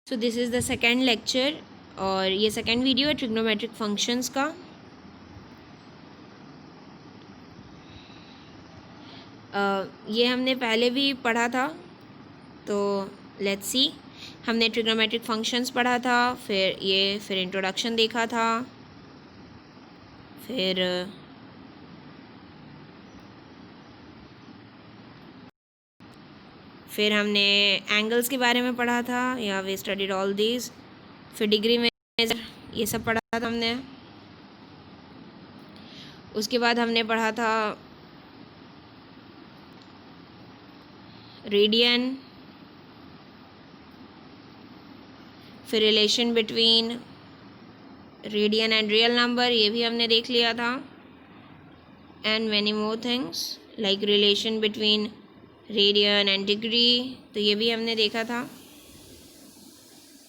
So this is the second lecture और ये second video है ट्रिग्नोमेट्रिक फंक्शंस का। ये हमने पहले भी पढ़ा था, तो लेट्स सी। हमने ट्रिग्नोमेट्रिक फंक्शंस पढ़ा था, फिर इंट्रोडक्शन देखा था, फिर हमने एंगल्स के बारे में पढ़ा था, या वी स्टडीड ऑल दीज। फिर डिग्री मेजर ये सब पढ़ा था हमने। उसके बाद हमने पढ़ा था रेडियन, फिर relation between radian and real number, ये भी हमने देख लिया था। And many more things like relation between radian and degree, तो ये भी हमने देखा था।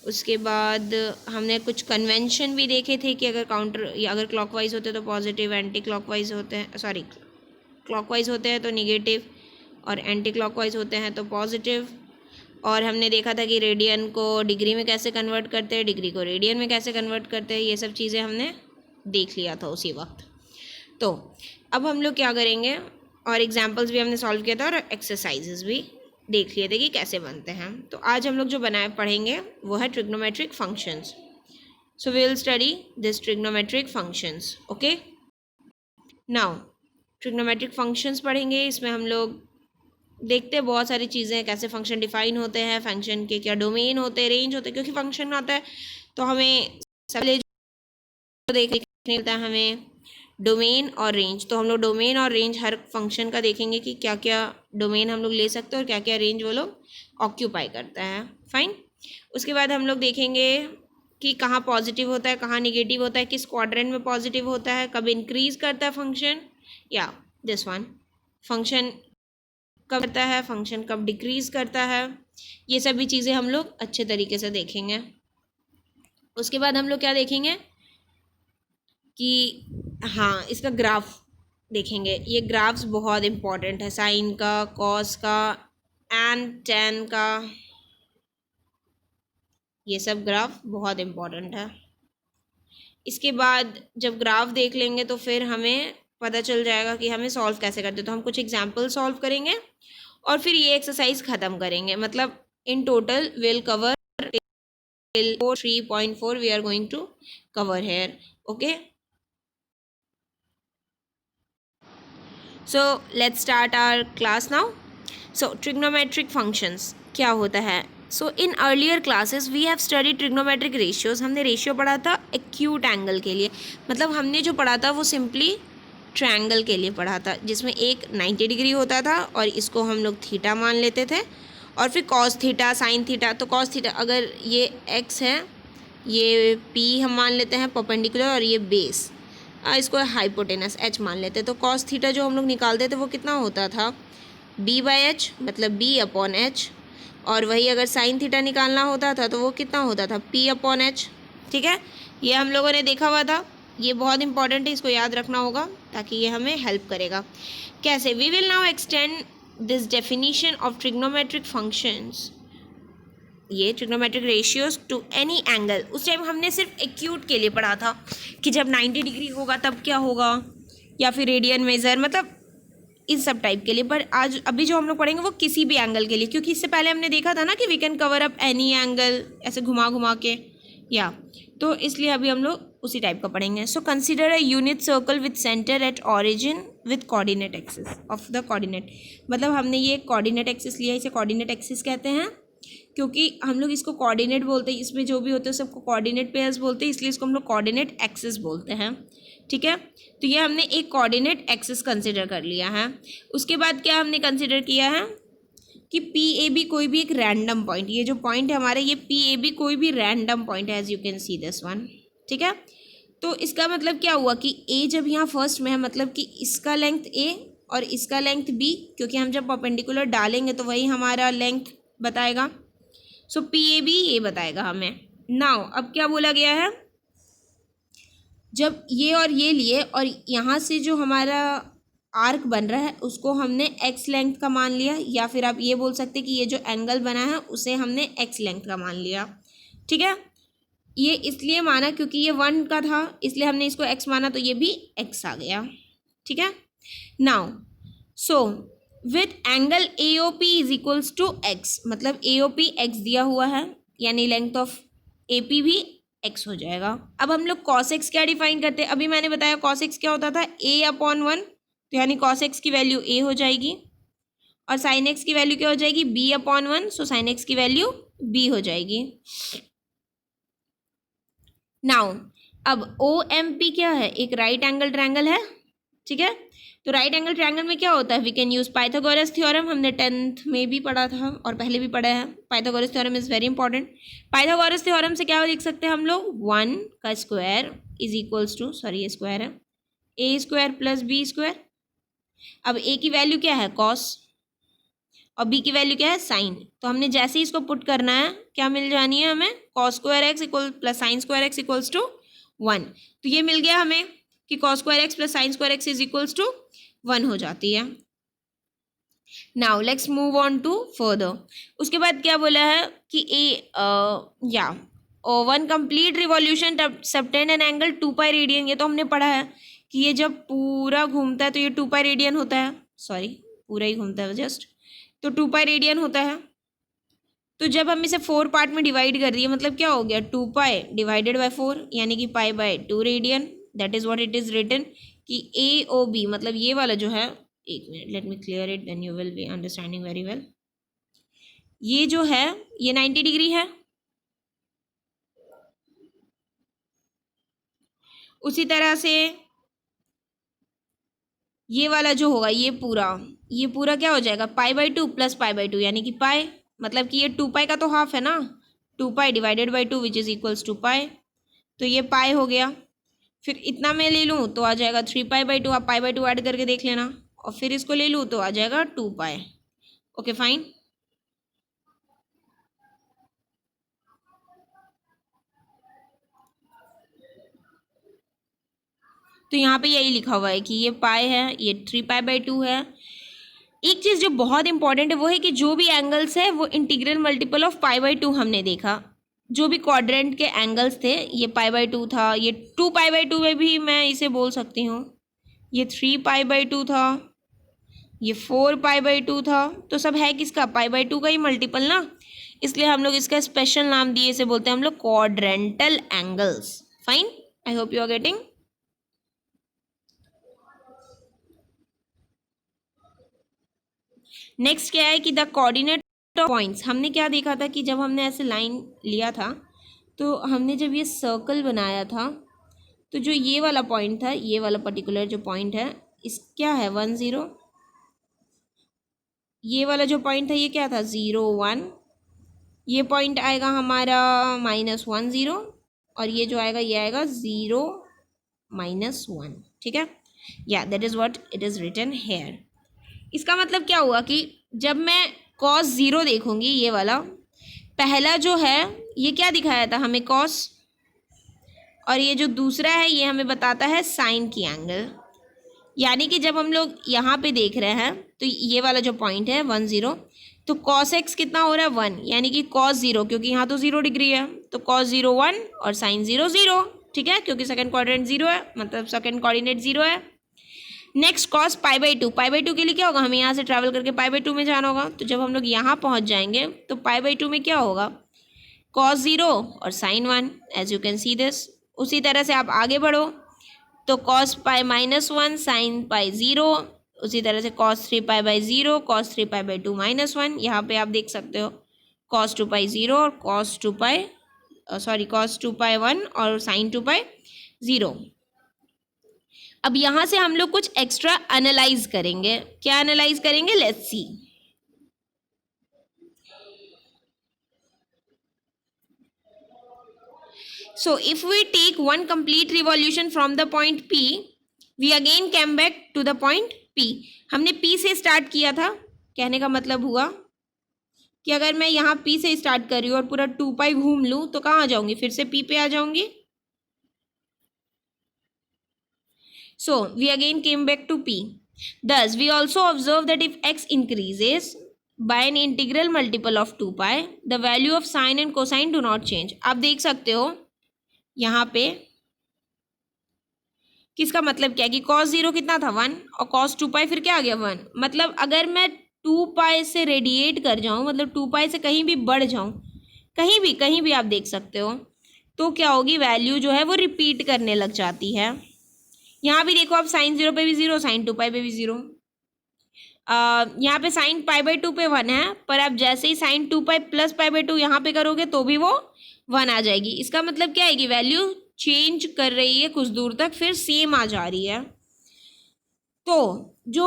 उसके बाद हमने कुछ कन्वेंशन भी देखे थे कि अगर काउंटर या अगर क्लॉकवाइज होते तो पॉजिटिव, एंटी क्लॉकवाइज होते हैं, सॉरी क्लॉकवाइज होते हैं तो निगेटिव, और एंटी क्लॉकवाइज होते हैं तो पॉजिटिव। और हमने देखा था कि रेडियन को डिग्री में कैसे कन्वर्ट करते हैं, डिग्री को रेडियन में कैसे कन्वर्ट करते हैं, ये सब चीज़ें हमने देख लिया था उसी वक्त। तो अब हम लोग क्या करेंगे, और एग्जाम्पल्स भी हमने सॉल्व किया था और एक्सरसाइजेज भी देख लिए थे कि कैसे बनते हैं। तो आज हम लोग जो पढ़ेंगे वो है trigonometric functions. So we will study this trigonometric functions. Okay, now trigonometric functions पढ़ेंगे। इसमें हम लोग देखते हैं बहुत सारी चीज़ें, कैसे फंक्शन डिफाइन होते हैं, फंक्शन के क्या डोमेन होते हैं, रेंज होते हैं, क्योंकि फंक्शन आता है तो हमें सबसे देखने मिलता है हमें डोमेन और रेंज। तो हम लोग डोमेन और रेंज हर फंक्शन का देखेंगे कि क्या क्या डोमेन हम लोग ले सकते हैं और क्या क्या रेंज वो लोग ऑक्यूपाई करता है। फाइन। उसके बाद हम लोग देखेंगे कि कहाँ पॉजिटिव होता है, कहाँ निगेटिव होता है, किस क्वाड्रेंट में पॉजिटिव होता है, कब इंक्रीज करता है फंक्शन, या दिस वन फंक्शन कब करता है, फंक्शन कब डिक्रीज करता है। ये सभी चीज़ें हम लोग अच्छे तरीके से देखेंगे। उसके बाद हम लोग क्या देखेंगे कि हाँ, इसका ग्राफ देखेंगे। ये ग्राफ्स बहुत इम्पॉर्टेंट है, साइन का, कॉस का एंड टेन का, ये सब ग्राफ बहुत इम्पॉर्टेंट है। इसके बाद जब ग्राफ देख लेंगे तो फिर हमें पता चल जाएगा कि हमें सॉल्व कैसे करते। तो हम कुछ एग्जाम्पल सॉल्व करेंगे और फिर ये एक्सरसाइज ख़त्म करेंगे। मतलब in total will cover 3.4 we are going to cover here. Okay, so let's start our class now. So trigonometric functions क्या होता है। So in earlier classes we have study trigonometric ratios. हमने रेशियो पढ़ा था acute angle के लिए, मतलब हमने जो पढ़ा था वो सिंपली ट्रायंगल के लिए पढ़ा था, जिसमें एक 90 डिग्री होता था और इसको हम लोग थीटा मान लेते थे, और फिर कॉस थीटा, साइन थीटा। तो कॉस थीटा अगर ये एक्स है, ये पी हम मान लेते हैं परपेंडिकुलर, और ये बेस इसको हाइपोटेनस एच मान लेते। तो कॉस थीटा जो हम लोग निकालते थे वो कितना होता था, बी बाई एच, मतलब बी अपॉन एच। और वही अगर साइन थीटा निकालना होता था तो वो कितना होता था, पी अपॉन एच। ठीक है, ये हम लोगों ने देखा हुआ था। ये बहुत इंपॉर्टेंट है, इसको याद रखना होगा ताकि ये हमें हेल्प करेगा। कैसे, we will now extend this definition of trigonometric functions, ये trigonometric ratios to any angle. उस टाइम हमने सिर्फ एक्यूट के लिए पढ़ा था कि जब 90 डिग्री होगा तब क्या होगा, या फिर रेडियन मेजर, मतलब इस सब टाइप के लिए। पर आज अभी जो हम लोग पढ़ेंगे वो किसी भी एंगल के लिए, क्योंकि इससे पहले हमने देखा था ना कि we can cover up any angle, ऐसे घुमा घुमा के, या तो इसलिए अभी हम लोग उसी टाइप का पढ़ेंगे। So consider a unit circle with centre at origin with coordinate axis of the coordinate. मतलब हमने ये कोऑर्डिनेट एक्सिस लिया, इसे कोऑर्डिनेट एक्सिस कहते हैं क्योंकि हम लोग इसको कोऑर्डिनेट बोलते हैं। इसमें जो भी होते हैं सबको कोऑर्डिनेट पेयर्स बोलते हैं, इसलिए इसको हम लोग कोऑर्डिनेट एक्सिस बोलते हैं। ठीक है, तो ये हमने एक कोऑर्डिनेट एक्सिस कंसिडर कर लिया है। उसके बाद क्या हमने कंसिडर किया है कि पी ए बी कोई भी एक रैंडम पॉइंट, ये जो पॉइंट है हमारे, ये पी ए बी कोई भी रैंडम पॉइंट है, as you can see this one. ठीक है, तो इसका मतलब क्या हुआ कि ए जब यहाँ फर्स्ट में है, मतलब कि इसका लेंथ ए और इसका लेंथ बी, क्योंकि हम जब परपेंडिकुलर डालेंगे तो वही हमारा लेंथ बताएगा। सो पी ए बी ये बताएगा हमें। नाउ अब क्या बोला गया है, जब ये और ये लिए और यहाँ से जो हमारा आर्क बन रहा है उसको हमने एक्स लेंथ का मान लिया, या फिर आप ये बोल सकते कि ये जो एंगल बना है उसे हमने एक्स लेंथ का मान लिया। ठीक है, ये इसलिए माना क्योंकि ये 1 का था, इसलिए हमने इसको x माना, तो ये भी x आ गया। ठीक है, now so with angle AOP is equals to x, मतलब AOP x दिया हुआ है, यानी लेंथ ऑफ AP भी x हो जाएगा। अब हम लोग cos x क्या डिफाइन करते हैं, अभी मैंने बताया cos x क्या होता था, A/1, तो यानी cos x की वैल्यू A हो जाएगी, और sin x की वैल्यू क्या हो जाएगी, B/1, सो sin x की वैल्यू B हो जाएगी। नाउ अब OMP क्या है, एक राइट एंगल ट्रायंगल है। ठीक है, तो राइट एंगल ट्रायंगल में क्या होता है, we can use Pythagoras theorem, हमने 10th में भी पढ़ा था और पहले भी पढ़ा है। Pythagoras theorem is very important. Pythagoras theorem से क्या लिख सकते हैं हम लोग, 1 का square is equals to, sorry ये स्क्वायर है, A² प्लस B²। अब A की वैल्यू क्या है, कॉस, और B की वैल्यू क्या है, साइन। तो हमने जैसे ही इसको पुट करना है, क्या मिल जानी है हमें, cos² x equal plus sin² x equals to 1। तो ये मिल गया हमें कि cos² x plus sin² x is equals to 1 हो जाती है। Now let's move on to further. उसके बाद क्या बोला है कि या 1 complete revolution subtend an angle 2π radian, ये तो हमने पढ़ा है कि ये जब पूरा घूमता है तो ये 2π रेडियन होता है, सॉरी पूरा ही घूमता है जस्ट, तो 2π रेडियन होता है। तो जब हम इसे 4 पार्ट में डिवाइड कर दिए, मतलब क्या हो गया, 2π डिवाइडेड बाय 4, यानी कि π/2 radian, that is what it is written कि AOB, मतलब ये वाला जो है, एक मिनट let me clear it then you will be understanding very well. ये जो है ये 90 डिग्री है, उसी तरह से ये वाला जो होगा, ये पूरा क्या हो जाएगा, π/2 प्लस π/2, यानी कि पाई, मतलब कि ये 2π का तो हाफ है ना, 2π divided by 2 which is equals to pi, तो ये पाई हो गया। फिर इतना मैं ले लूँ तो आ जाएगा 3π/2, आप π/2 ऐड करके देख लेना, और फिर इसको ले लूँ तो आ जाएगा 2π। Okay fine. तो यहाँ पे यही लिखा हुआ है कि ये पाई है, ये 3π/2 है। एक चीज़ जो बहुत इंपॉर्टेंट है वो है कि जो भी एंगल्स है वो इंटीग्रल मल्टीपल ऑफ π/2 हमने देखा, जो भी क्वाड्रेंट के एंगल्स थे, ये π/2 था, ये 2π/2 में भी मैं इसे बोल सकती हूँ, ये 3π/2 था, ये 4π/2 था, तो सब है किसका, π/2 का ही मल्टीपल ना, इसलिए हम लोग इसका स्पेशल नाम दिए, इसे बोलते हैं हम लोग quadrantal angles. Fine, I hope you are getting. Next क्या है कि द कोऑर्डिनेट ऑफ पॉइंट्स, हमने क्या देखा था कि जब हमने ऐसे लाइन लिया था, तो हमने जब ये सर्कल बनाया था, तो जो ये वाला पॉइंट था, ये वाला पर्टिकुलर जो पॉइंट है, इस क्या है 1 0, ये वाला जो पॉइंट था ये क्या था 0 1, ये पॉइंट आएगा हमारा -1 0, और ये जो आएगा ये आएगा 0 -1। ठीक है, या that is what it is written here. इसका मतलब क्या हुआ कि जब मैं cos 0 देखूंगी, ये वाला पहला जो है ये क्या दिखाया था हमें cos, और ये जो दूसरा है ये हमें बताता है साइन की एंगल, यानी कि जब हम लोग यहाँ पे देख रहे हैं तो ये वाला जो पॉइंट है 1 0, तो cos x कितना हो रहा है 1, यानी कि cos 0, क्योंकि यहाँ तो 0 डिग्री है, तो cos 0 1 और sin 0 0। ठीक है, क्योंकि सेकंड क्वाड्रेंट 0 है, मतलब सेकंड कोऑर्डिनेट 0 है। नेक्स्ट cos π/2 के लिए क्या होगा, हमें यहाँ से ट्रैवल करके π/2 में जाना होगा, तो जब हम लोग यहाँ पहुँच जाएंगे तो π/2 में क्या होगा, cos 0 और sin 1, as you can see this. उसी तरह से आप आगे बढ़ो तो cos π -1 sin π 0, उसी तरह से cos 3π/0 cos 3π/2 -1, यहाँ पे आप देख सकते हो cos 2π 0 और cos 2π1 और sin 2π 0। अब यहाँ से हम लोग कुछ एक्स्ट्रा एनालाइज करेंगे, क्या एनालाइज करेंगे, let's see. So if we take one complete revolution from the point P, we again came back to the point P। हमने P से स्टार्ट किया था, कहने का मतलब हुआ कि अगर मैं यहाँ P से स्टार्ट कर रही हूँ और पूरा 2π घूम लूँ तो कहाँ आ जाऊँगी, फिर से P पे आ जाऊँगी। So we again came back to P. Thus we also observe that if x increases by n integral multiple of 2 pi the value of sine and cosine do not change. आप देख सकते हो यहाँ पे किसका मतलब क्या है कि कॉस 0 कितना था 1 और कॉस 2 पाई फिर क्या आ गया 1। मतलब अगर मैं 2 पाई से रेडिएट कर जाऊँ, मतलब 2 पाई से कहीं भी बढ़ जाऊँ, कहीं भी आप देख सकते हो, तो क्या होगी वैल्यू जो है वो रिपीट करने लग जाती है। यहाँ भी देखो आप साइन 0 पे भी 0, साइन 2 पाई पे भी 0। यहाँ पे साइन पाई/2 पे 1 है, पर आप जैसे ही साइन 2 पाई प्लस पाई/2 यहाँ पे करोगे तो भी वो 1 आ जाएगी। इसका मतलब क्या है कि वैल्यू चेंज कर रही है कुछ दूर तक, फिर सेम आ जा रही है। तो जो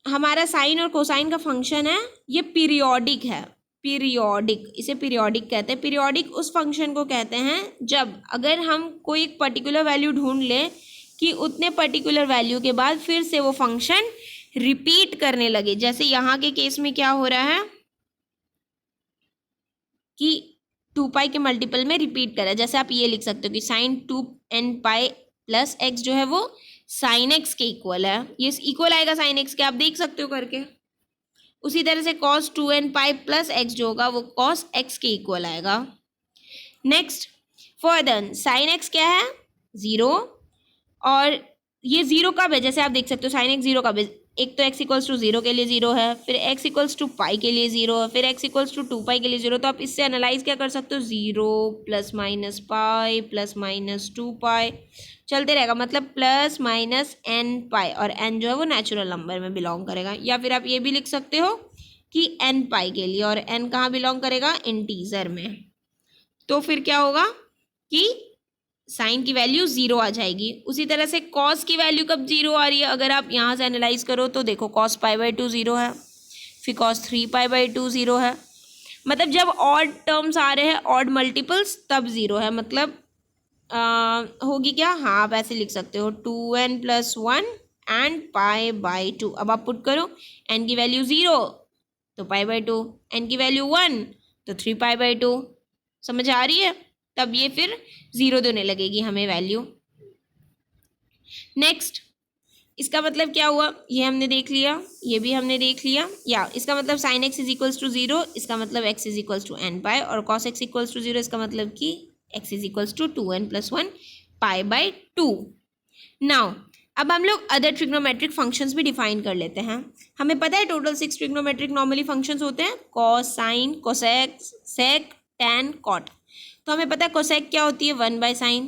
हमारा साइन और कोसाइन का फंक्शन है ये पीरियोडिक है। पीरियोडिक, इसे पीरियोडिक कहते हैं। पीरियोडिक उस फंक्शन को कहते हैं जब अगर हम कोई एक पर्टिकुलर वैल्यू ढूंढ लें कि उतने पर्टिकुलर वैल्यू के बाद फिर से वो फंक्शन रिपीट करने लगे। जैसे यहाँ के केस में क्या हो रहा है कि 2 पाई के मल्टीपल में रिपीट कर रहा है। जैसे आप ये लिख सकते हो कि sign 2n pi plus x जो है वो साइन एक्स के इक्वल है। ये इक्वल आएगा साइन एक्स के, आप देख सकते हो करके। उसी तरह से cos 2n pi plus x जो होगा वो कॉस एक्स के इक्वल आएगा। नेक्स्ट फर्दर साइन एक्स क्या है 0, और ये 0 कब है, जैसे आप देख सकते हो साइन एक्स 0 कब है। एक तो x इक्वल्स टू 0 के लिए 0 है, फिर x इक्वल्स टू पाई के लिए 0 है, फिर x इक्वल्स टू 2 पाई के लिए 0। तो आप इससे एनालाइज क्या कर सकते हो 0 plus minus pi plus minus 2 पाई चलते रहेगा, मतलब प्लस माइनस n पाई, और n जो है वो नेचुरल नंबर में बिलोंग करेगा। या फिर आप ये भी लिख सकते हो कि n पाई के लिए, और n कहाँ बिलोंग करेगा इंटीजर में। तो फिर क्या होगा कि साइन की वैल्यू 0 आ जाएगी। उसी तरह से कॉस की वैल्यू कब 0 आ रही है, अगर आप यहाँ से एनालाइज करो तो देखो कॉस पाई/2 0 है, फिर कॉस 3 पाई/2 0 है। मतलब जब ऑड टर्म्स आ रहे हैं, ऑड मल्टीपल्स, तब 0 है। मतलब होगी क्या, हाँ आप ऐसे लिख सकते हो 2n+1 एंड पाई/2। अब आप पुट करो n की वैल्यू 0 तो पाई/2, n की वैल्यू 1 तो 3 पाई/2। समझ आ रही है, तब ये फिर 0 देने लगेगी हमें वैल्यू। नेक्स्ट इसका मतलब क्या हुआ, ये हमने देख लिया, ये भी हमने देख लिया। या इसका मतलब sine x is equals to 0, इसका मतलब x is equals to n pi, और कॉस एक्स इक्वल्स टू 0 इसका मतलब कि x is equals to 2n+1 पाई/2। नाउ अब हम लोग अदर ट्रिग्नोमेट्रिक फंक्शंस भी डिफाइन कर लेते हैं। हमें पता है टोटल 6 ट्रिग्नोमेट्रिक नॉर्मली फंक्शंस होते हैं, कॉस, साइन, कोसेक, सेक, टैन, कॉट। तो हमें पता है कोसेक क्या होती है 1/sin,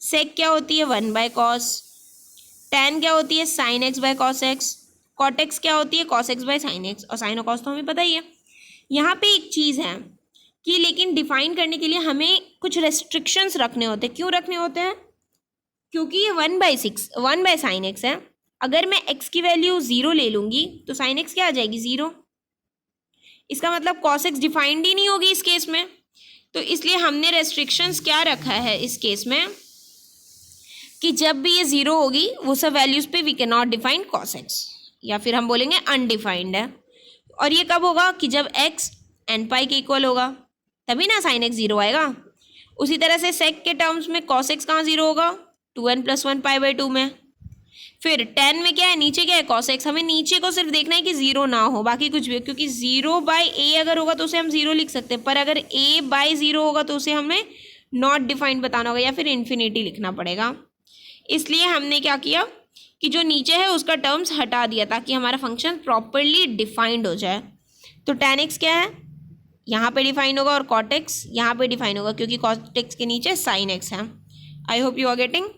सेक क्या होती है 1/cos, टैन क्या होती है sign x/cos x, cot x क्या होती है cos x/sin x, और साइन और कॉस तो हमें पता ही है। यहाँ पे एक चीज़ है कि लेकिन डिफाइन करने के लिए हमें कुछ रेस्ट्रिक्शंस रखने होते हैं। क्यों रखने होते हैं, क्योंकि ये 1/sin x है। अगर मैं x की वैल्यू 0 ले लूँगी तो sin x क्या आ जाएगी 0। इसका मतलब cos x डिफाइंड ही नहीं होगी इस केस में। तो इसलिए हमने रेस्ट्रिक्शंस क्या रखा है इस केस में कि जब भी ये 0 होगी वो सब वैल्यूज़ पे we can not define cos x, या फिर हम बोलेंगे अनडिफाइंड है। और ये कब होगा कि जब x n पाई के इक्वल होगा, तभी ना sin x 0 आएगा। उसी तरह से सेक के टर्म्स में cos x कहाँ 0 होगा 2n+1 पाई/2 में। फिर tan में क्या है, नीचे क्या है cos x। हमें नीचे को सिर्फ देखना है कि 0 ना हो, बाकी कुछ भी हो, क्योंकि 0/a अगर होगा तो उसे हम 0 लिख सकते हैं, पर अगर a/0 होगा तो उसे हमें नॉट डिफाइंड बताना होगा या फिर इन्फिनिटी लिखना पड़ेगा। इसलिए हमने क्या किया कि जो नीचे है उसका टर्म्स हटा दिया ताकि हमारा फंक्शन प्रॉपरली डिफाइंड हो जाए। तो tan x क्या है यहाँ पे डिफाइन होगा, और cot x यहाँ पे डिफाइन होगा, क्योंकि cot x के नीचे sin x है। I hope you are getting.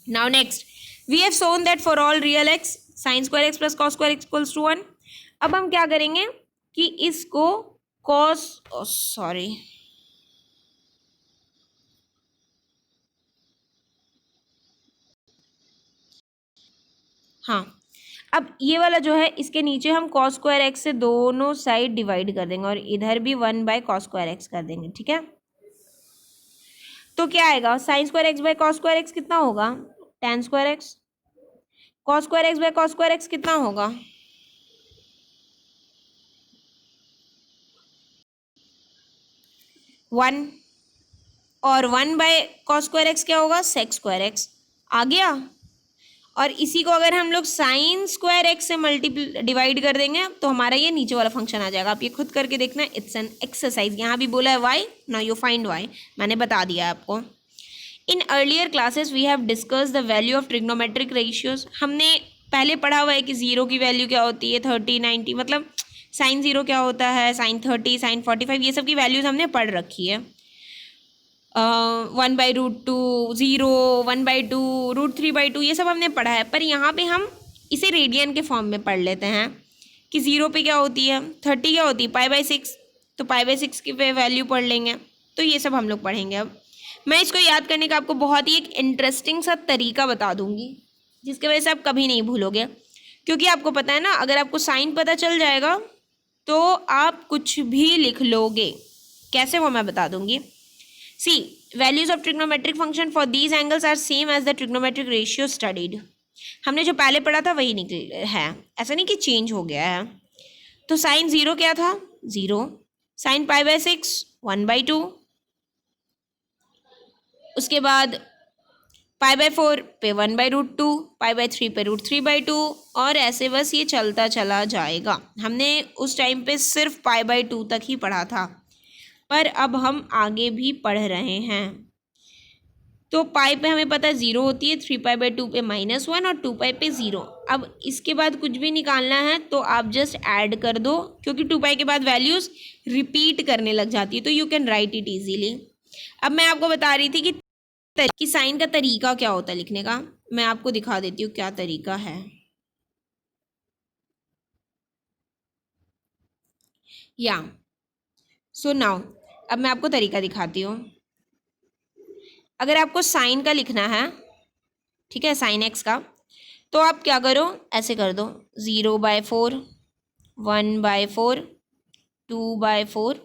Now next we have shown that for all real x sin square x plus cos square x equals to 1। अब हम क्या करेंगे कि इसको cos सॉरी हाँ, अब ये वाला जो है इसके नीचे हम cos स्क्वायर एक्स से दोनों साइड डिवाइड कर देंगे, और इधर भी 1/cos स्क्वायर एक्स कर देंगे, ठीक है। तो क्या आएगा sin square x by cos square x कितना होगा tan square x, cos square x by cos square x कितना होगा 1, और 1/cos स्क्वायर एक्स क्या होगा sec स्क्वायर एक्स। आ गया। और इसी को अगर हम लोग साइन स्क्वायर एक्स से डिवाइड कर देंगे तो हमारा ये नीचे वाला फंक्शन आ जाएगा। आप ये खुद करके देखना, इट्स एन एक्सरसाइज। यहाँ भी बोला है y, now you find y, मैंने बता दिया है आपको। In earlier classes we have discuss the value of trigonometric ratios. हमने पहले पढ़ा हुआ है कि जीरो की वैल्यू क्या होती है, 30, 90, मतलब साइन जीरो क्या होता है, साइन 30, साइन 45, ये सब की वैल्यूज हमने पढ़ रखी है। 1/√2, 0, 1/2, √3/2, ये सब हमने पढ़ा है। पर यहाँ पे हम इसे रेडियन के फॉर्म में पढ़ लेते हैं कि 0 पे क्या होती है, 30 क्या होती है, π/6, तो π/6 की पे वैल्यू पढ़ लेंगे। तो ये सब हम लोग पढ़ेंगे। अब मैं इसको याद करने का आपको बहुत ही एक इंटरेस्टिंग सा तरीका बता दूंगी, जिसकी वजह से आप कभी नहीं भूलोगे। क्योंकि आपको पता है ना, अगर आपको साइन पता चल जाएगा तो आप कुछ भी लिख लोगे। कैसे, वो मैं बता दूंगी। See, values of trigonometric function for these angles are same as the trigonometric ratio studied. हमने जो पहले पढ़ा था वही निकल है, ऐसा नहीं कि चेंज हो गया है। तो साइन 0 क्या था, 0, साइन π/6 1/2, उसके बाद π/4 पे 1/√2, π/3 पे √3/2, और ऐसे बस ये चलता चला जाएगा। हमने उस टाइम पे सिर्फ π/2 तक ही पढ़ा था, पर अब हम आगे भी पढ़ रहे हैं। तो पाई पे हमें पता है 0 होती है, 3π/2 पे -1 और 2π पे 0। अब इसके बाद कुछ भी निकालना है तो आप जस्ट ऐड कर दो, क्योंकि 2π के बाद वैल्यूज रिपीट करने लग जाती है, तो you can write it easily. अब मैं आपको बता रही थी कि साइन का तरीका क्या होता है लिखने का। मैं आपको दिखा देती हूँ क्या तरीका है। या सो नाउ, अब मैं आपको तरीका दिखाती हूँ। अगर आपको साइन का लिखना है, ठीक है, साइन एक्स का, तो आप क्या करो, ऐसे कर दो, 0/4, 1/4, 2/4,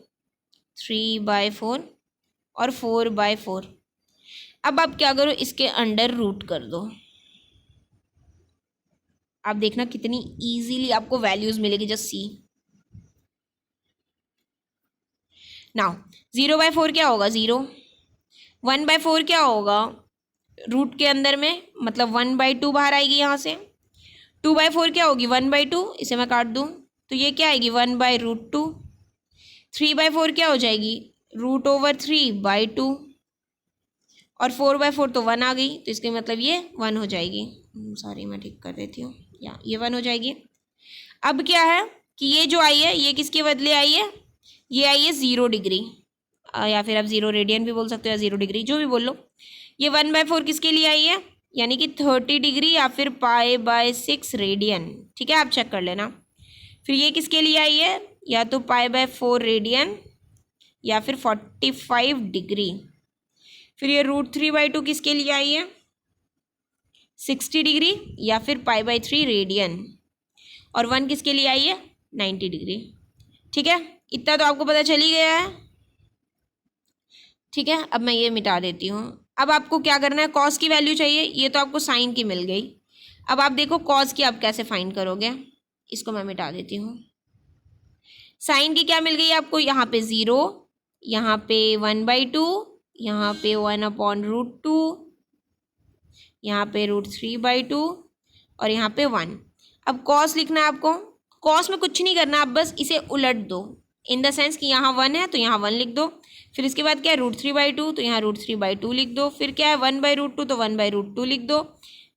3/4 और 4/4। अब आप क्या करो, इसके अंडर रूट कर दो। आप देखना कितनी इजीली आपको वैल्यूज मिलेगी, जस्ट सी। नाउ 0/4 क्या होगा, 0, 1/4 क्या होगा, रूट के अंदर में, मतलब 1/2 बाहर आएगी यहाँ से। 2/4 क्या होगी, 1/2, इसे मैं काट दूँ तो ये क्या आएगी, 1/√2। 3/4 क्या हो जाएगी, √3/2, और 4/4 तो 1 आ गई, तो इसके मतलब ये 1 हो जाएगी। सॉरी, मैं ठीक कर देती हूँ, या ये 1 हो जाएगी। अब क्या है कि ये जो आई है ये किसके बदले आई है, ये आई है 0 डिग्री, या फिर आप 0 रेडियन भी बोल सकते हो, या 0 डिग्री, जो भी बोल लो। ये 1/4 किसके लिए आई है, यानी कि 30 डिग्री या फिर π/6 रेडियन, ठीक है, आप चेक कर लेना। फिर ये किसके लिए आई है, या तो π/4 रेडियन या फिर 45 डिग्री। फिर ये √3/2 किसके लिए आई है, 60 डिग्री या फिर π/3 रेडियन, और 1 किसके लिए आई है, 90 डिग्री। ठीक है, इतना तो आपको पता चल ही गया है। ठीक है, अब मैं ये मिटा देती हूँ। अब आपको क्या करना है, कॉस की वैल्यू चाहिए, ये तो आपको साइन की मिल गई। अब आप देखो कॉस की आप कैसे फाइंड करोगे, इसको मैं मिटा देती हूँ। साइन की क्या मिल गई आपको, यहाँ पे 0, यहाँ पे 1/2, यहाँ पे 1/√2, यहाँ पे √3/2 और यहाँ पे 1। अब कॉस लिखना है आपको। कॉस में कुछ नहीं करना, आप बस इसे उलट दो, इन द सेंस कि यहाँ 1 है तो यहाँ 1 लिख दो। फिर इसके बाद क्या है, √3/2, तो यहाँ √3/2 लिख दो। फिर क्या है 1/√2, तो 1/√2 लिख दो।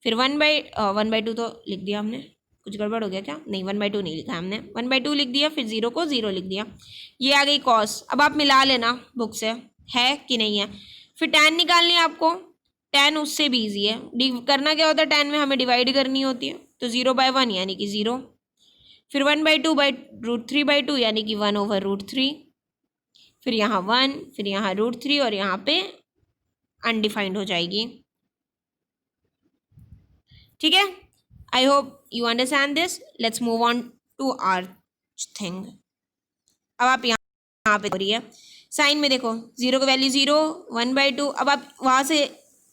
फिर 1/2 तो लिख दिया हमने, कुछ गड़बड़ हो गया क्या, नहीं 1/2 नहीं लिखा हमने, 1/2 लिख दिया। फिर 0 को 0 लिख दिया, ये आ गई कॉस। अब आप मिला लेना बुक से है कि नहीं है। फिर tan निकालनी है आपको, tan उससे भी ईजी है। करना क्या होता है, tan में हमें डिवाइड करनी होती है, तो 0/1 यानी कि 0। फिर 1/2/√3/2 यानी कि 1/√3। फिर यहाँ 1, फिर यहाँ √3 और यहाँ पे अनडिफाइंड हो जाएगी। ठीक है, I hope you understand this. Let's move on to our thing. अब आप यहाँ पे हो रही है साइन में, देखो 0 की वैल्यू 0, 1/2। अब आप वहाँ से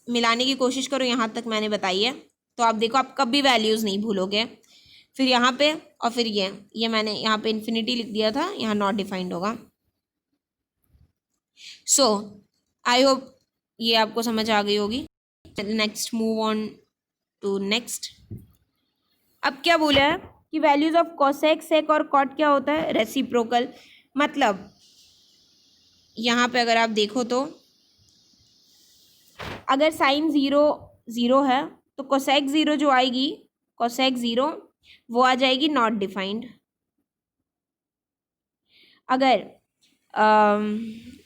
मिलाने की कोशिश करो, यहाँ तक मैंने बताई है, तो आप देखो आप कभी वैल्यूज़ नहीं भूलोगे। फिर यहाँ पे और फिर ये मैंने यहाँ पे इन्फिनिटी लिख दिया था, यहाँ नॉट डिफाइंड होगा। सो आई होप ये आपको समझ आ गई होगी। Next move on to next. अब क्या बोला है कि वैल्यूज ऑफ कोसेक सेक और कॉट क्या होता है, रेसिप्रोकल। मतलब यहाँ पे अगर आप देखो तो अगर साइन ज़ीरो ज़ीरो है तो कोसेक ज़ीरो जो आएगी, कोसेक ज़ीरो वो आ जाएगी नॉट डिफाइंड। अगर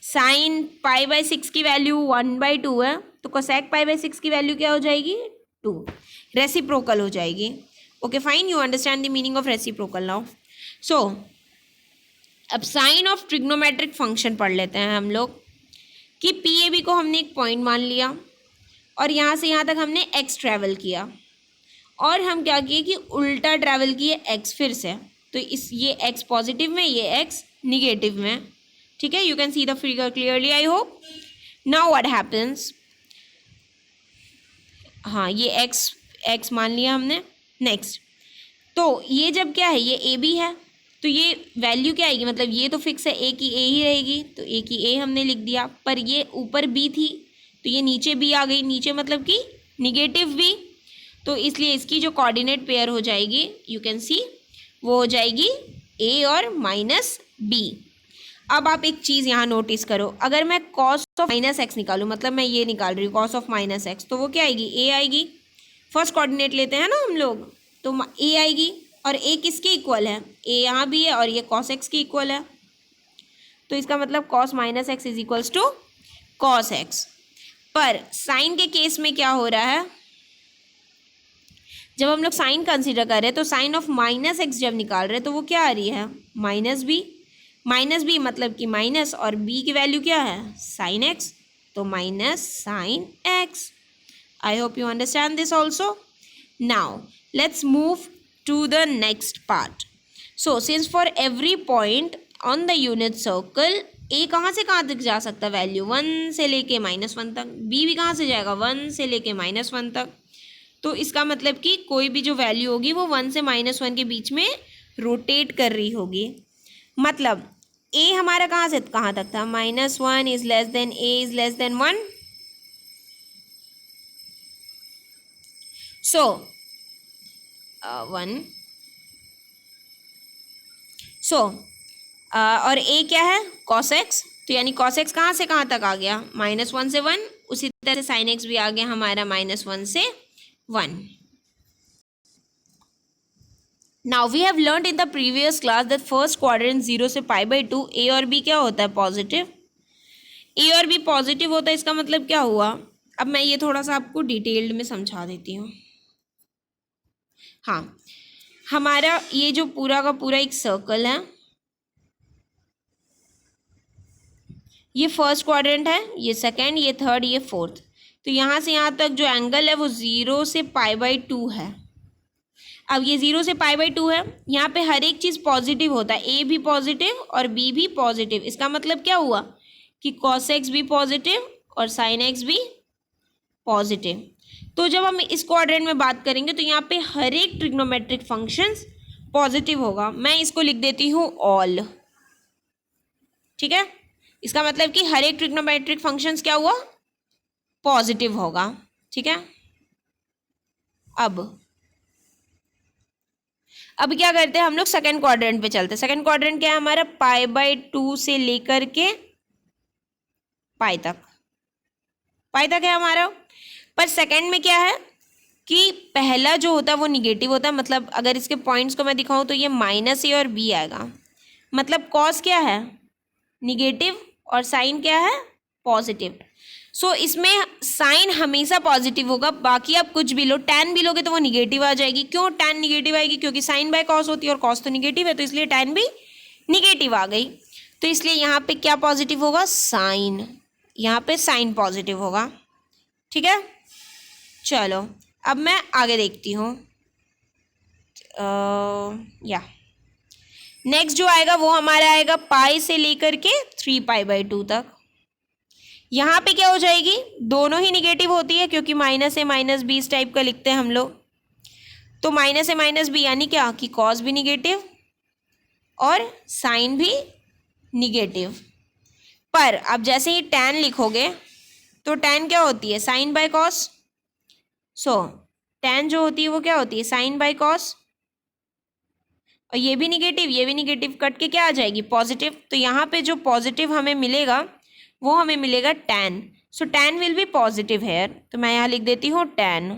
साइन पाई बाई सिक्स की वैल्यू 1/2 है तो कोसेक पाई बाई सिक्स की वैल्यू क्या हो जाएगी, 2, रेसिप्रोकल हो जाएगी। Okay fine, you understand the meaning of reciprocal now. So अब साइन ऑफ ट्रिग्नोमेट्रिक फंक्शन पढ़ लेते हैं हम लोग कि पी ए बी को हमने एक पॉइंट मान लिया और यहाँ से यहाँ तक हमने एक्स ट्रैवल किया और हम क्या किए कि उल्टा ट्रैवल किए एक्स फिर से। तो इस ये एक्स पॉजिटिव में, ये एक्स निगेटिव में, ठीक है। You can see the figure clearly I hope. Now what happens, हाँ ये एक्स मान लिया हमने। नेक्स्ट, तो ये जब क्या है, ये ए बी है तो ये वैल्यू क्या आएगी, मतलब ये तो फिक्स है ए की ए ही रहेगी तो ए की ए हमने लिख दिया, पर ये ऊपर बी थी तो ये नीचे बी आ गई, नीचे मतलब कि निगेटिव बी, तो इसलिए इसकी जो कोऑर्डिनेट पेयर हो जाएगी यू कैन सी वो हो जाएगी ए और माइनस बी। अब आप एक चीज़ यहाँ नोटिस करो, अगर मैं कॉस ऑफ माइनस एक्स निकालूँ, मतलब मैं ये निकाल रही हूँ कॉस ऑफ माइनस एक्स, तो वो क्या आएगी, ए आएगी। फर्स्ट कोऑर्डिनेट लेते हैं ना हम लोग, तो ए आएगी और ए किसके इक्वल है, ए यहाँ भी है और ये कॉस एक्स के इक्वल है, तो इसका मतलब cos minus x is equals to cos x. पर साइन के केस में क्या हो रहा है, जब हम लोग साइन कंसीडर कर रहे हैं तो साइन ऑफ माइनस एक्स जब निकाल रहे हैं तो वो क्या आ रही है, माइनस बी मतलब कि माइनस, और बी की वैल्यू क्या है, साइन एक्स, तो minus sine x. I hope you understand this also. Now let's move to the next part. So since for every point on the unit circle a कहाँ से कहाँ तक जा सकता है, वैल्यू 1 से लेके -1 तक, b भी कहाँ से जाएगा 1 से लेके -1 तक, तो इसका मतलब कि कोई भी जो वैल्यू होगी वो 1 से -1 के बीच में रोटेट कर रही होगी। मतलब a हमारा कहाँ से कहाँ तक था, -1 is less than a is less than 1, सो 1, सो और a क्या है, cos x, तो यानी cos x कहाँ से कहाँ तक आ गया, -1 से 1, उसी तरह से sin x भी आ गया हमारा -1 से 1। Now we have learned in the previous class that first quadrant 0 से π/2 a और b क्या होता है, पॉजिटिव, a और b पॉजिटिव होता है। इसका मतलब क्या हुआ, अब मैं ये थोड़ा सा आपको डिटेल्ड में समझा देती हूँ। हाँ, हमारा ये जो पूरा का पूरा एक सर्कल है, ये फर्स्ट क्वाड्रेंट है, ये सेकंड, ये थर्ड, ये फोर्थ, तो यहाँ से यहाँ तक जो एंगल है वो 0 से π/2 है। अब ये 0 से π/2 है, यहाँ पे हर एक चीज़ पॉजिटिव होता है, ए भी पॉजिटिव और बी भी पॉजिटिव। इसका मतलब क्या हुआ कि cos x भी पॉजिटिव और sin x भी पॉजिटिव। तो जब हम इस क्वाड्रेंट में बात करेंगे तो यहाँ पे हर एक ट्रिग्नोमेट्रिक फंक्शंस पॉजिटिव होगा। मैं इसको लिख देती हूँ ऑल, ठीक है। इसका मतलब कि हर एक ट्रिग्नोमेट्रिक फंक्शंस क्या हुआ, पॉजिटिव होगा, ठीक है। अब क्या करते हैं हम लोग, सेकंड क्वाड्रेंट पे चलते हैं। सेकंड क्वाड्रेंट क्या है हमारा, π/2 से लेकर के पाई तक है हमारा। पर सेकंड में क्या है कि पहला जो होता है वो निगेटिव होता है, मतलब अगर इसके पॉइंट्स को मैं दिखाऊं तो ये -a और b आएगा, मतलब कॉस क्या है, निगेटिव, और साइन क्या है, पॉजिटिव। सो इसमें साइन हमेशा पॉजिटिव होगा, बाकी आप कुछ भी लो, tan भी लोगे तो वो निगेटिव आ जाएगी। क्यों tan निगेटिव आएगी, क्योंकि साइन बाय कॉस होती है और कॉस तो निगेटिव है, तो इसलिए tan भी निगेटिव आ गई। तो इसलिए यहाँ पे क्या पॉजिटिव होगा, साइन, यहाँ पे साइन पॉजिटिव होगा, ठीक है। चलो अब मैं आगे देखती हूँ, या नेक्स्ट जो आएगा वो हमारा आएगा पाई से लेकर के 3π/2 तक। यहाँ पे क्या हो जाएगी, दोनों ही निगेटिव होती है क्योंकि -a -b इस टाइप का लिखते हैं हम लोग, तो -a -b यानी क्या कि कॉस भी निगेटिव और साइन भी निगेटिव। पर अब जैसे ही tan लिखोगे तो tan क्या होती है, sine by cos, so tan जो होती है वो क्या होती है, साइन बाय कॉस, और ये भी निगेटिव, ये भी निगेटिव, कट के क्या आ जाएगी, पॉजिटिव। तो यहाँ पे जो पॉजिटिव हमें मिलेगा वो हमें मिलेगा tan। So tan will be positive here, तो मैं यहाँ लिख देती हूँ tan।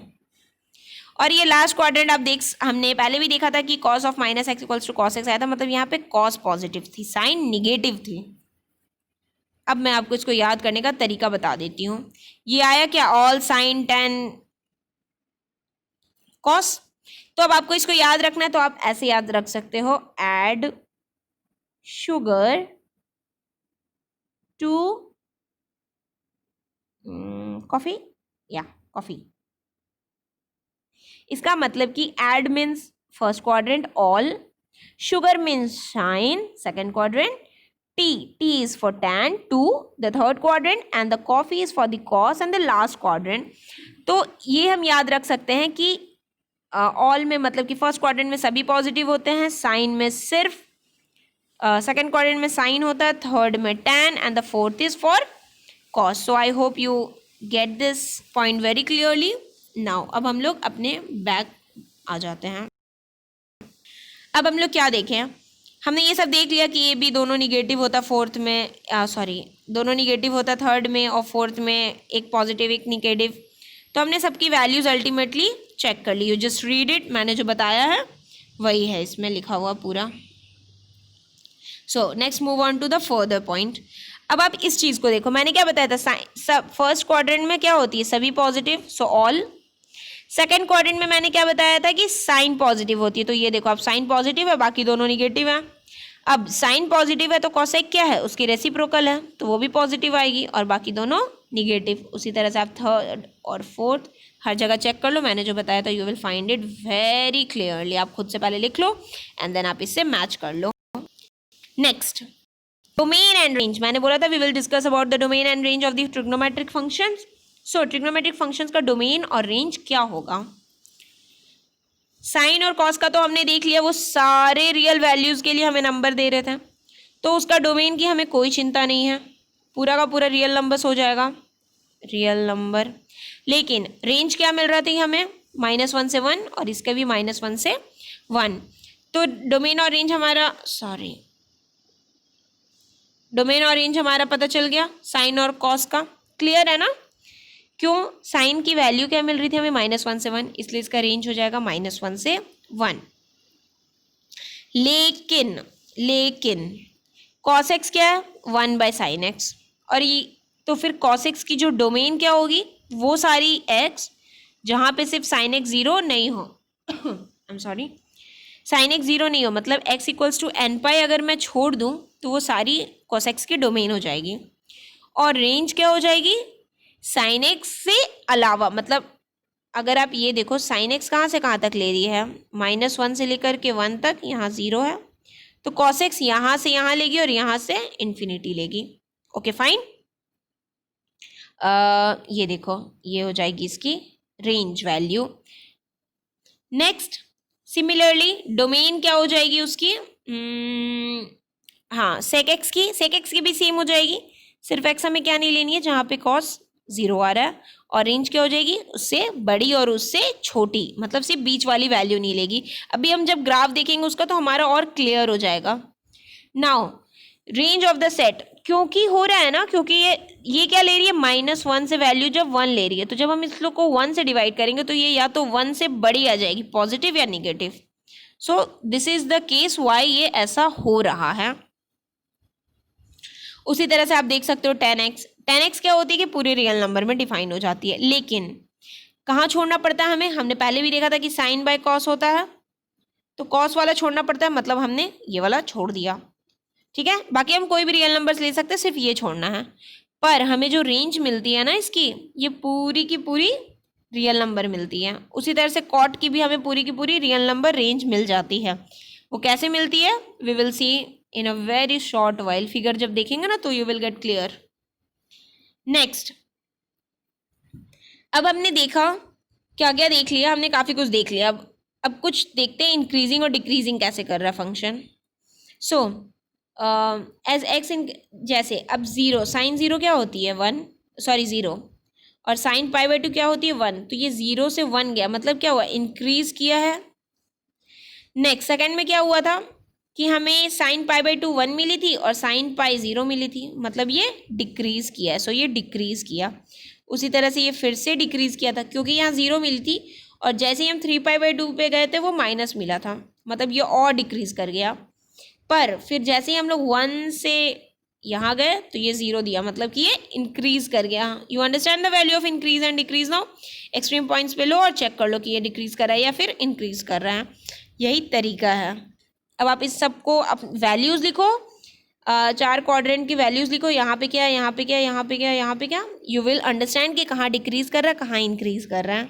और ये लास्ट क्वाड्रेंट आप हमने पहले भी देखा था कि cos of minus x equals to cos x आया था, मतलब यहाँ पे cos पॉजिटिव थी, साइन निगेटिव थी। अब मैं आपको इसको याद करने का तरीका बता देती हूँ। ये आया क्या, ऑल साइन tan cos। तो अब आपको इसको याद रखना है, तो आप ऐसे याद रख सकते हो, एड शुगर टू कॉफी, या कॉफी। इसका मतलब कि add means first quadrant all, sugar means sine second quadrant, T is for tan 2 the third quadrant, and the coffee is for the cos and the last quadrant। तो ये हम याद रख सकते हैं कि ऑल में मतलब कि फर्स्ट क्वाड्रेंट में सभी पॉजिटिव होते हैं, साइन में सिर्फ सेकेंड क्वाड्रेंट में साइन होता है, थर्ड में tan, and the fourth is for cos। So I hope you get this point very clearly now. अब हम लोग अपने बैक आ जाते हैं। अब हम लोग क्या देखें, हमने ये सब देख लिया कि ये भी दोनों निगेटिव होता फोर्थ में, दोनों निगेटिव होता थर्ड में, और फोर्थ में एक पॉजिटिव एक निगेटिव। तो हमने सबकी वैल्यूज अल्टीमेटली चेक कर ली। यू जस्ट रीड इट, मैंने जो बताया है वही है इसमें लिखा हुआ पूरा। So next move on to the further point. अब आप इस चीज़ को देखो, मैंने क्या बताया था, सब फर्स्ट क्वाड्रेंट में क्या होती है, सभी positive, so all. Second quadrant में मैंने क्या बताया था कि साइन पॉजिटिव होती है, तो ये देखो अब साइन पॉजिटिव है, बाकी दोनों निगेटिव है। अब साइन पॉजिटिव है तो कॉसेक क्या है, उसकी रेसिप्रोकल है, तो वो भी पॉजिटिव आएगी, और बाकी दोनों निगेटिव। उसी तरह से आप थर्ड और फोर्थ हर जगह चेक कर लो, मैंने जो बताया था, you will find it very clearly. आप खुद से पहले लिख लो एंड देन आप इससे मैच कर लो। Next, domain and range. मैंने बोला था we will discuss about the domain and range of the trigonometric functions. So trigonometric functions का डोमेन और रेंज क्या होगा। साइन और कॉस का तो हमने देख लिया, वो सारे रियल वैल्यूज के लिए हमें नंबर दे रहे थे, तो उसका डोमेन की हमें कोई चिंता नहीं है, पूरा का पूरा रियल नंबर्स हो जाएगा, रियल नंबर। लेकिन रेंज क्या मिल रहा था हमें, -1 से 1, और इसका भी -1 से 1। तो डोमेन और रेंज हमारा डोमेन और रेंज हमारा पता चल गया साइन और कॉस का। क्लियर है ना। क्यों, साइन की वैल्यू क्या मिल रही थी हमें, -1 से 1, इसलिए इसका रेंज हो जाएगा -1 से 1। लेकिन cos x क्या है, 1/sin x। और ये तो फिर cos x की जो डोमेन क्या होगी, वो सारी x जहाँ पे सिर्फ sin x 0 नहीं हो I am sorry, sin x 0 नहीं हो, मतलब x इक्वल्स टू n π अगर मैं छोड़ दूँ तो वो सारी cos x की डोमेन हो जाएगी। और रेंज क्या हो जाएगी, sin x से अलावा, मतलब अगर आप ये देखो sin x कहाँ से कहाँ तक ले रही है, -1 से लेकर के 1 तक, यहाँ 0 है, तो cos x यहाँ से यहाँ लेगी और यहाँ से इन्फिनिटी लेगी। Okay fine. ये देखो ये हो जाएगी इसकी range value. Next, similarly domain क्या हो जाएगी उसकी, हाँ sec x की भी सेम हो जाएगी, सिर्फ x हमें क्या नहीं लेनी है जहाँ पे cos 0 आ रहा है, और रेंज क्या हो जाएगी, उससे बड़ी और उससे छोटी, मतलब सिर्फ बीच वाली वैल्यू नहीं लेगी। अभी हम जब ग्राफ देखेंगे उसका तो हमारा और क्लियर हो जाएगा। Now range of the set, क्योंकि हो रहा है ना, क्योंकि ये क्या ले रही है, -1 से वैल्यू जब 1 ले रही है, तो जब हम इस लोग को 1 से डिवाइड करेंगे तो ये या तो 1 से बड़ी आ जाएगी, पॉजिटिव या negative. So this is the case why ये ऐसा हो रहा है। उसी तरह से आप देख सकते हो tan x क्या होती है कि पूरे रियल नंबर में डिफाइन हो जाती है, लेकिन कहाँ छोड़ना पड़ता है हमें, हमने पहले भी देखा था कि साइन बाय कॉस होता है, तो कॉस वाला छोड़ना पड़ता है, मतलब हमने ये वाला छोड़ दिया। ठीक है, बाकी हम कोई भी रियल नंबर्स ले सकते हैं, सिर्फ ये छोड़ना है। पर हमें जो रेंज मिलती है ना इसकी, ये पूरी की पूरी रियल नंबर मिलती है। उसी तरह से कॉट की भी हमें पूरी की पूरी रियल नंबर रेंज मिल जाती है। वो कैसे मिलती है, we will see in a very short while. Figure जब देखेंगे ना तो you will get clear. Next, अब हमने देखा क्या क्या देख लिया, हमने काफ़ी कुछ देख लिया। अब कुछ देखते हैं इंक्रीजिंग और डिक्रीजिंग कैसे कर रहा है फंक्शन। सो एज एक्स इन, जैसे अब 0 साइन 0 क्या होती है, 1 0, और साइन पाई बाई टू क्या होती है 1, तो ये 0 से 1 गया, मतलब क्या हुआ, इंक्रीज किया है। नेक्स्ट सेकंड में क्या हुआ था कि हमें साइन पाई बाई टू 1 मिली थी और साइन पाई 0 मिली थी, मतलब ये डिक्रीज किया है, सो ये डिक्रीज किया। उसी तरह से ये फिर से डिक्रीज किया था क्योंकि यहाँ 0 मिली थी और जैसे ही हम 3 पाई बाई टू पे गए थे वो माइनस मिला था, मतलब ये और डिक्रीज कर गया। पर फिर जैसे ही हम लोग 1 से यहाँ गए तो ये 0 दिया, मतलब कि ये इंक्रीज कर गया। You understand the value of increase and decrease now. Extreme points पे लो और चेक कर लो कि ये डिक्रीज कर रहा है या फिर इंक्रीज कर रहा है, यही तरीका है। अब आप इस सबको अब वैल्यूज़ लिखो, 4 क्वाड्रेंट की वैल्यूज़ लिखो, यहाँ पे क्या है, यहाँ पे क्या है, यहाँ पे क्या है, यहाँ पे क्या, यू विल अंडरस्टैंड कि कहाँ डिक्रीज कर रहा है, कहाँ इंक्रीज कर रहा है।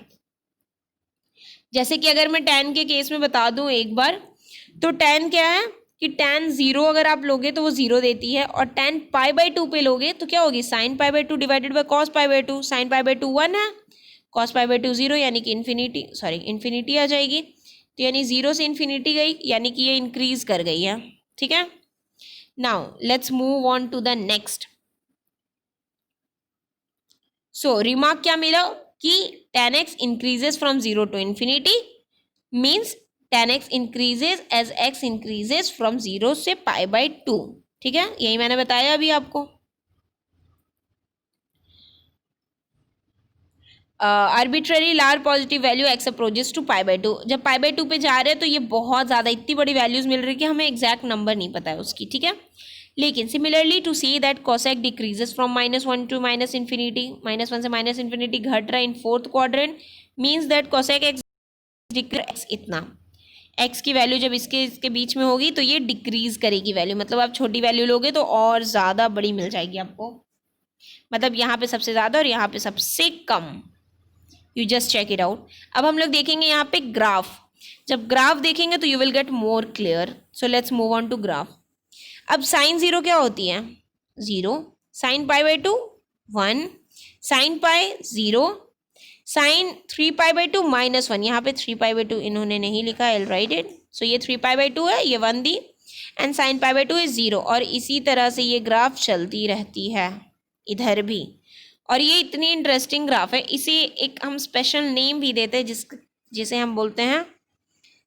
जैसे कि अगर मैं tan के केस में बता दूं एक बार, तो tan क्या है कि tan 0 अगर आप लोगे तो वो 0 देती है, और tan पाई बाई टू पे लोगे तो क्या होगी, sign pi by two divided by cos pi by to. Sign pi by two 1 है, कॉस पाई बाई टू 0, यानी कि इन्फिनिटी आ जाएगी, तो यानी 0 से इन्फिनिटी गई, यानी कि ये इंक्रीज कर गई है। ठीक है, now let's move on to the next. So remark क्या मिला कि tan x increases from 0 to infinity means tan x increases as x increases from 0 से पाई बाई 2। ठीक है, यही मैंने बताया अभी आपको। Arbitrary large positive value x approaches to pi by two. जब पाई बाई टू पे जा रहे हैं तो ये बहुत ज़्यादा इतनी बड़ी वैल्यूज मिल रही है कि हमें एग्जैक्ट नंबर नहीं पता है उसकी। ठीक है, लेकिन similarly to see that cosec decreases from -1 to minus infinity, -1 से माइनस इन्फिनिटी घट रहा है in fourth quadrant, means that cosec x decrease इतना, एक्स की वैल्यू जब इसके बीच में होगी तो ये डिक्रीज करेगी वैल्यू, मतलब आप छोटी वैल्यू लोगे तो और ज़्यादा बड़ी मिल जाएगी आपको, मतलब यहाँ पे सबसे ज़्यादा और यहाँ पे सबसे कम। You just check it out. अब हम लोग देखेंगे यहाँ पे ग्राफ, जब ग्राफ देखेंगे तो you will get more clear. So let's move on to graph. अब साइन 0 क्या होती है, 0, sine pi by two 1, sine pi 0, sine 3 pi by two -1, यहाँ पे 3 पाई बाई टू इन्होंने नहीं लिखा, I will write it. So ये 3 पाई बाई टू है, ये 1 दी, and sine pi by two is 0, और इसी तरह से ये ग्राफ चलती रहती है इधर भी। और ये इतनी इंटरेस्टिंग ग्राफ है, इसे एक हम स्पेशल नेम भी देते हैं जिसे हम बोलते हैं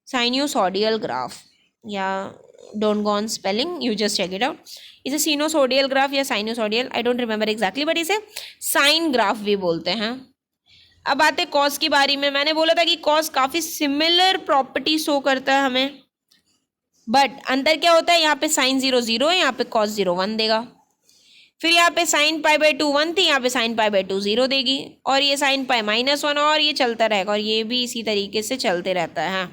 साइनोसॉइडल ग्राफ, या don't go on spelling, you just check it out. इसे सिनोसॉइडल ग्राफ या sinusoidal, I don't remember exactly, but इसे साइन ग्राफ भी बोलते हैं। अब आते कॉस की बारी में। मैंने बोला था कि कॉस काफ़ी सिमिलर प्रॉपर्टी शो करता है हमें, बट अंतर क्या होता है, यहाँ पे साइन 0 0 है, यहाँ पे कॉस 0 1 देगा। फिर यहाँ पे साइन पाई बाई टू 1 थी, यहाँ पे साइन पाई बाई टू 0 देगी, और ये साइन पाई -1, और ये चलता रहेगा, और ये भी इसी तरीके से चलते रहता है।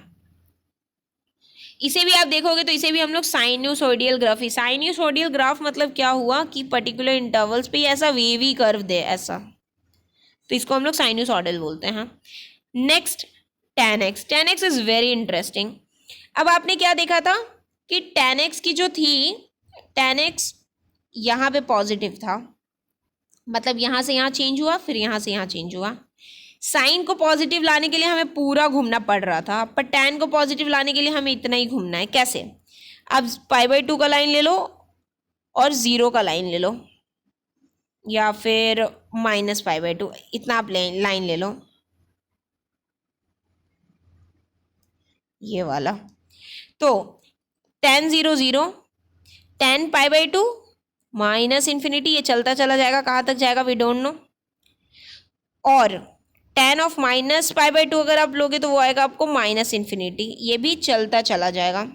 इसे भी आप देखोगे तो इसे भी हम लोग साइनोसॉइडल ग्राफ ही, साइनोसॉइडल ग्राफ मतलब क्या हुआ कि पर्टिकुलर इंटरवल्स पे ऐसा वेवी कर्व दे ऐसा, तो इसको हम लोग साइनोसॉइडल बोलते हैं। Next tan x, tan x is very interesting. अब आपने क्या देखा था कि tan x की जो थी, tan x यहाँ पे पॉजिटिव था, मतलब यहाँ से यहाँ चेंज हुआ, फिर यहाँ से यहाँ चेंज हुआ। साइन को पॉजिटिव लाने के लिए हमें पूरा घूमना पड़ रहा था, पर tan को पॉजिटिव लाने के लिए हमें इतना ही घूमना है। कैसे, अब पाई बाई टू का लाइन ले लो और 0 का लाइन ले लो, या फिर -पाई बाई टू, इतना आप लाइन ले लो, ये वाला। तो tan 0 0, tan pi by to -infinity, ये चलता चला जाएगा, कहाँ तक जाएगा वी डोंट नो। और tan of -pi by to अगर आप लोगे तो वो आएगा आपको -इन्फिनिटी, ये भी चलता चला जाएगा।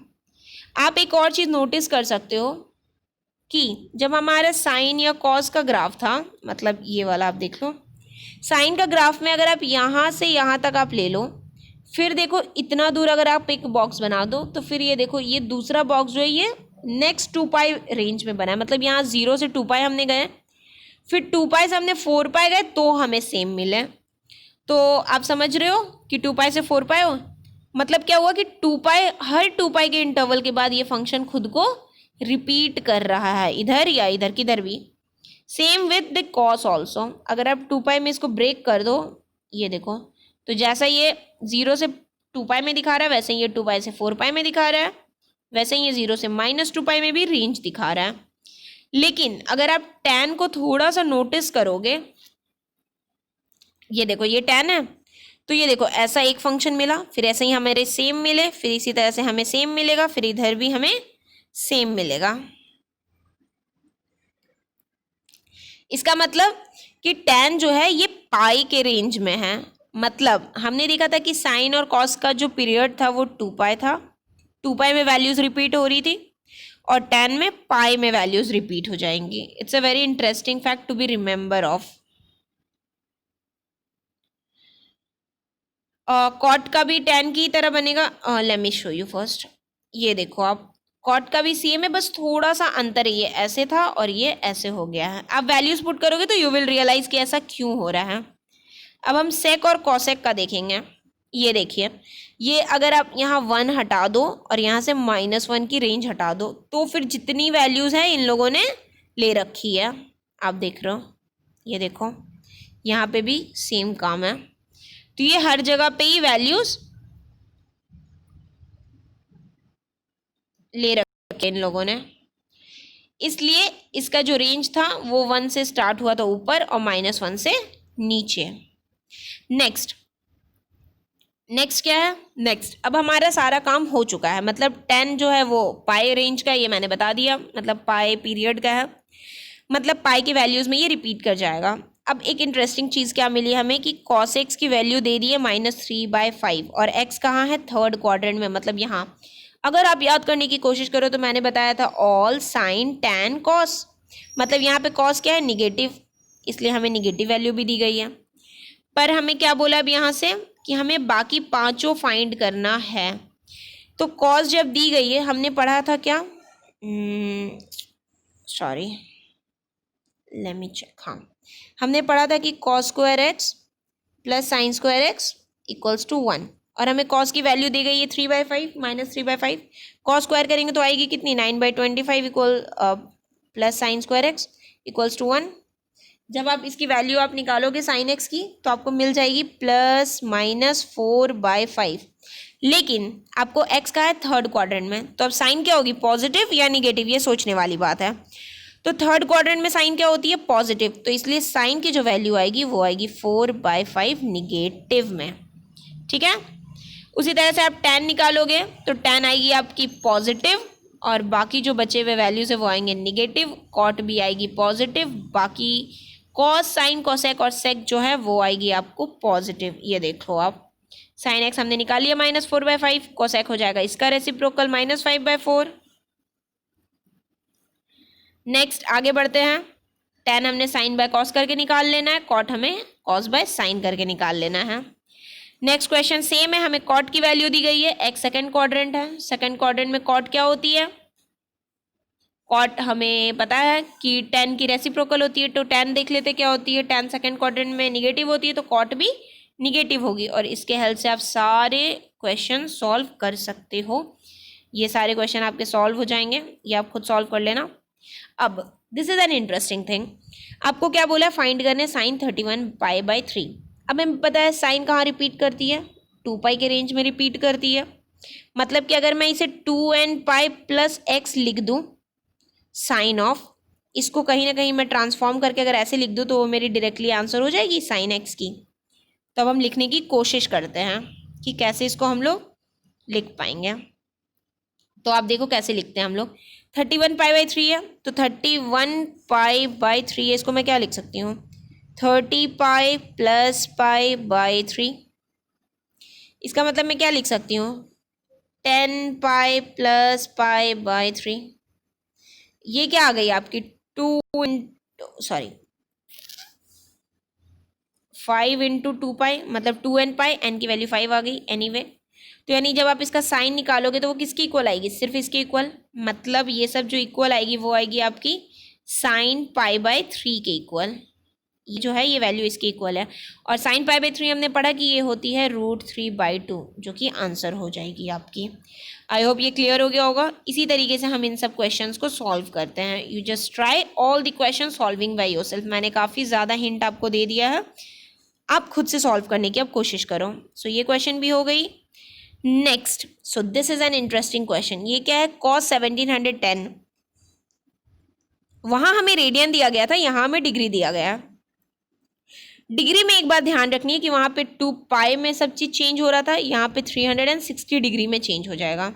आप एक और चीज़ नोटिस कर सकते हो कि जब हमारा साइन या कॉस का ग्राफ था, मतलब ये वाला आप देख लो, साइन का ग्राफ में अगर आप यहाँ से यहाँ तक आप ले लो, फिर देखो इतना दूर अगर आप एक बॉक्स बना दो, तो फिर ये देखो ये दूसरा बॉक्स जो है ये नेक्स्ट 2 पाई रेंज में बना है, मतलब यहाँ 0 से 2 पाई हमने गए, फिर 2 पाई से हमने 4 पाई गए तो हमें सेम मिले। तो आप समझ रहे हो कि 2 पाई से 4 पाई हो, मतलब क्या हुआ कि 2 पाई, हर 2 पाई के इंटरवल के बाद ये फंक्शन खुद को रिपीट कर रहा है, इधर या इधर किधर भी। Same with the cos also, अगर आप 2 पाई में इसको ब्रेक कर दो, ये देखो, तो जैसा ये 0 से 2 पाई में दिखा रहा है, वैसे ये 2 पाई से 4 पाई में दिखा रहा है, वैसे ही ये 0 से -2 पाई में भी रेंज दिखा रहा है। लेकिन अगर आप tan को थोड़ा सा नोटिस करोगे ये देखो ये 10 है, तो ये देखो ऐसा एक फंक्शन मिला, फिर ऐसे ही हमारे सेम मिले, फिर इसी तरह से हमें सेम मिलेगा, फिर इधर भी हमें सेम मिलेगा। इसका मतलब कि tan जो है ये पाई के रेंज में है। मतलब हमने देखा था कि साइन और कॉस का जो पीरियड था वो 2 पाई था, 2 पाई में वैल्यूज रिपीट हो रही थी, और tan में पाई में वैल्यूज रिपीट हो जाएंगी। It's a very interesting fact to be remember of. Cot का भी tan की तरह बनेगा। Let me show you first. ये देखो आप, कॉट का भी सेम है, बस थोड़ा सा अंतर है, ये ऐसे था और ये ऐसे हो गया है। आप वैल्यूज पुट करोगे तो यू विल रियलाइज कि ऐसा क्यों हो रहा है। अब हम सेक और कॉसेक का देखेंगे। ये देखिए, ये अगर आप यहाँ 1 हटा दो और यहाँ से -1 की रेंज हटा दो, तो फिर जितनी वैल्यूज है इन लोगों ने ले रखी है। आप देख रहे हो, ये देखो यहाँ पे भी सेम काम है, तो ये हर जगह पे ही वैल्यूज ले रखे इन लोगों ने, इसलिए इसका जो रेंज था वो 1 से स्टार्ट हुआ था ऊपर और -1 से नीचे। नेक्स्ट क्या है? नेक्स्ट अब हमारा सारा काम हो चुका है, मतलब 10 जो है वो पाई रेंज का है, ये मैंने बता दिया, मतलब पाई पीरियड का है, मतलब पाई की वैल्यूज में ये रिपीट कर जाएगा। अब एक इंटरेस्टिंग चीज़ क्या मिली हमें कि cos x की वैल्यू दे दी है -3/5, और x कहाँ है? थर्ड क्वाड्रेंट में, मतलब यहाँ। अगर आप याद करने की कोशिश करो तो मैंने बताया था ऑल साइन tan cos, मतलब यहाँ पे cos क्या है? निगेटिव, इसलिए हमें निगेटिव वैल्यू भी दी गई है। पर हमें क्या बोला अब यहाँ से कि हमें बाकी पांचों फाइंड करना है। तो cos जब दी गई है, हमने पढ़ा था क्या, सॉरी लेट मी चेक, हाँ हमने पढ़ा था कि cos square x plus sine square x equals to 1, और हमें cos की वैल्यू दी गई है 3/5 -3/5। cos स्क्वायर करेंगे तो आएगी कितनी? 9/25 equal plus sine square x equals to 1। जब आप इसकी वैल्यू आप निकालोगे साइन एक्स की तो आपको मिल जाएगी +-4/5, लेकिन आपको एक्स का है थर्ड क्वाड्रेंट में, तो अब साइन क्या होगी? पॉजिटिव या निगेटिव? ये सोचने वाली बात है। तो थर्ड क्वाड्रेंट में साइन क्या होती है? पॉजिटिव, तो इसलिए साइन की जो वैल्यू आएगी वो आएगी 4/5 निगेटिव में। ठीक है, उसी तरह से आप tan निकालोगे तो tan आएगी आपकी पॉजिटिव, और बाकी जो बचे हुए वैल्यूज है वो आएंगे निगेटिव। कॉट भी आएगी पॉजिटिव, बाकी कॉस साइन कोसेक और सेक जो है वो आएगी आपको पॉजिटिव। ये देखो आप, साइन एक्स हमने निकाल लिया -4/5, कोसेक हो जाएगा इसका रेसिप्रोकल -5/4। नेक्स्ट आगे बढ़ते हैं। tan हमने साइन बाय कॉस करके निकाल लेना है, कॉट हमें कॉस बाय साइन करके निकाल लेना है। नेक्स्ट क्वेश्चन सेम है, हमें कॉट की वैल्यू दी गई है, एक्स सेकंड क्वाड्रेंट है, सेकंड क्वाड्रेंट में कॉट क्या होती है? कॉट हमें पता है कि tan की रेसिप्रोकल होती है, तो tan देख लेते क्या होती है। tan सेकंड क्वाड्रेंट में निगेटिव होती है, तो कॉट भी निगेटिव होगी, और इसके हेल्प से आप सारे क्वेश्चन सॉल्व कर सकते हो। ये सारे क्वेश्चन आपके सॉल्व हो जाएंगे, ये आप खुद सॉल्व कर लेना। अब this is an interesting thing, आपको क्या बोला? फाइंड करने साइन 31π/3। अब हमें पता है साइन कहाँ रिपीट करती है? 2 पाई के रेंज में रिपीट करती है, मतलब कि अगर मैं इसे 2nπ + x लिख दूं साइन ऑफ, इसको कहीं ना कहीं मैं ट्रांसफॉर्म करके अगर ऐसे लिख दूं तो वो मेरी डायरेक्टली आंसर हो जाएगी साइन एक्स की। तो अब हम लिखने की कोशिश करते हैं कि कैसे इसको हम लोग लिख पाएंगे। तो आप देखो कैसे लिखते हैं हम लोग। 31π/3 है, तो 31π/3 है, इसको मैं क्या लिख सकती हूँ? 30π + π/3। इसका मतलब मैं क्या लिख सकती हूँ? 10π + π/3। ये क्या आ गई आपकी? 5 × 2π, मतलब 2nπ, n की वैल्यू 5 आ गई एनीवे। तो यानी जब आप इसका साइन निकालोगे तो वो किसकी इक्वल आएगी? सिर्फ इसके इक्वल, मतलब ये सब जो इक्वल आएगी वो आएगी आपकी साइन π/3 के इक्वल। ये जो है ये वैल्यू इसके इक्वल है, और साइन π/3 हमने पढ़ा कि ये होती है √3/2, जो कि आंसर हो जाएगी आपकी। आई होप ये क्लियर हो गया होगा। इसी तरीके से हम इन सब क्वेश्चंस को सॉल्व करते हैं। You just try all the question solving by yourself. मैंने काफ़ी ज़्यादा हिंट आपको दे दिया है, आप खुद से सॉल्व करने की अब कोशिश करो। सो ये क्वेश्चन भी हो गई। Next, so this is an interesting question. ये क्या है? cos 1710, वहां हमें रेडियन दिया गया था, यहाँ हमें डिग्री दिया गया है। डिग्री में एक बात ध्यान रखनी है कि वहाँ पे 2 पाई में सब चीज़ चेंज हो रहा था, यहाँ पे 360 डिग्री में चेंज हो जाएगा,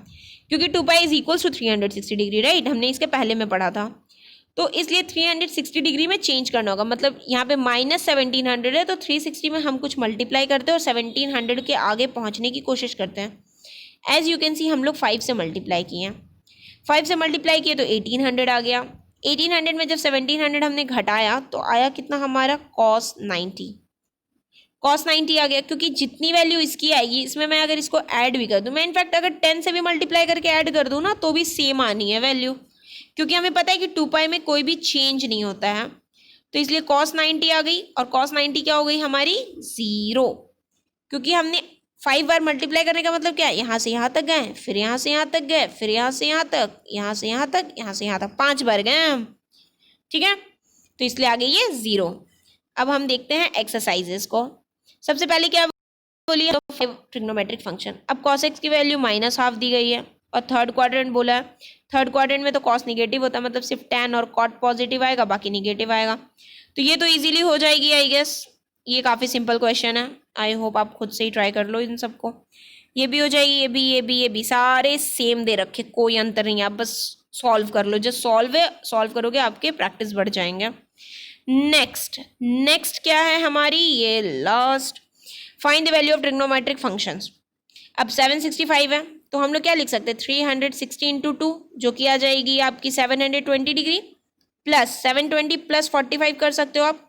क्योंकि 2 pi is equals to 360 degree, right, हमने इसके पहले में पढ़ा था। तो इसलिए 360 डिग्री में चेंज करना होगा, मतलब यहाँ पे -1700 है तो 360 में हम कुछ मल्टीप्लाई करते हैं और 1700 के आगे पहुँचने की कोशिश करते हैं। एज यू कैन सी हम लोग 5 से मल्टीप्लाई किए हैं, 5 से मल्टीप्लाई किए तो 1800 आ गया। 1800 में जब 1700 हमने घटाया तो आया कितना हमारा cos 90, cos 90 आ गया, क्योंकि जितनी वैल्यू इसकी आएगी इसमें मैं अगर इसको ऐड भी कर दूँ, मैं इनफैक्ट अगर 10 से भी मल्टीप्लाई करके ऐड कर दूँ ना तो भी सेम आनी है वैल्यू, क्योंकि हमें पता है कि 2 पाई में कोई भी चेंज नहीं होता है। तो इसलिए cos 90 आ गई, और cos 90 क्या हो गई हमारी 0, क्योंकि हमने 5 बार मल्टीप्लाई करने का मतलब क्या है, यहाँ से यहाँ तक गए, फिर यहाँ से यहाँ तक गए, फिर यहाँ से यहाँ तक, यहाँ से यहाँ तक, यहाँ से यहाँ तक, 5 बार गए हम, ठीक है, तो इसलिए आ गई ये 0। अब हम देखते हैं एक्सरसाइजेस को। सबसे पहले क्या बोलिए, तो 5 ट्रिग्नोमेट्रिक फंक्शन। अब cos x की वैल्यू -12 दी गई है और थर्ड क्वाड्रेंट बोला है, थर्ड क्वाड्रेंट में तो cos निगेटिव होता है, मतलब सिर्फ tan और cot पॉजिटिव आएगा, बाकी निगेटिव आएगा, तो ये तो इजीली हो जाएगी आई गेस। ये काफ़ी सिंपल क्वेश्चन है, आई होप आप खुद से ही ट्राई कर लो इन सबको। ये भी हो जाएगी, ये भी सारे सेम दे रखे, कोई अंतर नहीं, आप बस सॉल्व कर लो, जो सॉल्व करोगे आपके प्रैक्टिस बढ़ जाएंगे। नेक्स्ट क्या है हमारी, ये last, find the value of trigonometric functions. अब 765 है तो हम लोग क्या लिख सकते हैं, 360 इंटू 2 जो कि आ जाएगी आपकी 720 डिग्री, प्लस 720 प्लस 45 कर सकते हो आप,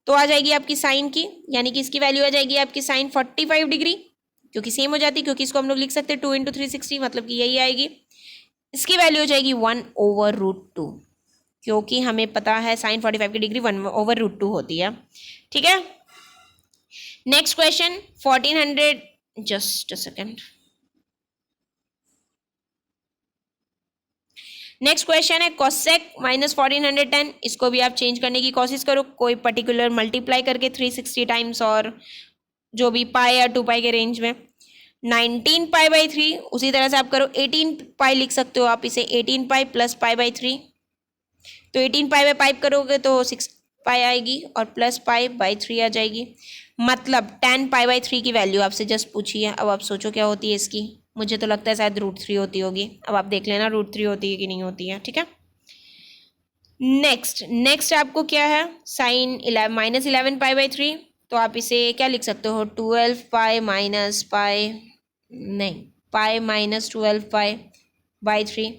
तो आ जाएगी आपकी साइन की, यानी कि इसकी वैल्यू आ जाएगी आपकी साइन 45 डिग्री, क्योंकि सेम हो जाती है, क्योंकि इसको हम लोग लिख सकते हैं 2 इंटू 360, मतलब कि यही आएगी। इसकी वैल्यू हो जाएगी 1/√2, क्योंकि हमें पता है साइन 45 की डिग्री 1/√2 होती है, ठीक है। Next question 1400, just a second, next question है cosec -1410, इसको भी आप चेंज करने की कोशिश करो, कोई पर्टिकुलर मल्टीप्लाई करके 360 टाइम्स, और जो भी पाई या 2 पाई के रेंज में 19 पाई 3, उसी तरह से आप करो, 18 पाई लिख सकते हो आप इसे, 18 पाई प्लस पाई 3, तो 18 पाई 5 करोगे तो 6 पाई आएगी, और प्लस पाई 3 आ जाएगी, मतलब 10 पाई 3 की वैल्यू आपसे जस्ट पूछी है। अब आप सोचो क्या होती है इसकी, मुझे तो लगता है शायद √3 होती होगी, अब आप देख लेना √3 होती है कि नहीं होती है, ठीक है। नेक्स्ट आपको क्या है, साइन -11 पाई 3, तो आप इसे क्या लिख सकते हो, 12 पाई माइनस पाई, नहीं, पाई -12 पाई 3,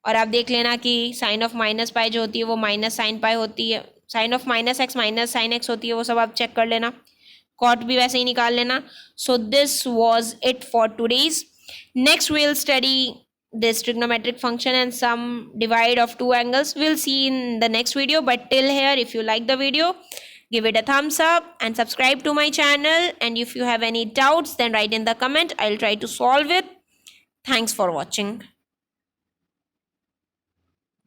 और आप देख लेना कि साइन ऑफ माइनस पाई जो होती है वो माइनस साइन पाई होती है, sine of -x minus sine x होती है, वो सब आप चेक कर लेना, कॉट भी वैसे ही निकाल लेना। So this was it for today's. Next we'll study this trigonometric function and some divide of two angles. We'll see in the next video, but till here, if you like the video, give it a thumbs up and subscribe to my channel, and if you have any doubts then write in the comment, I'll try to solve it. Thanks for watching.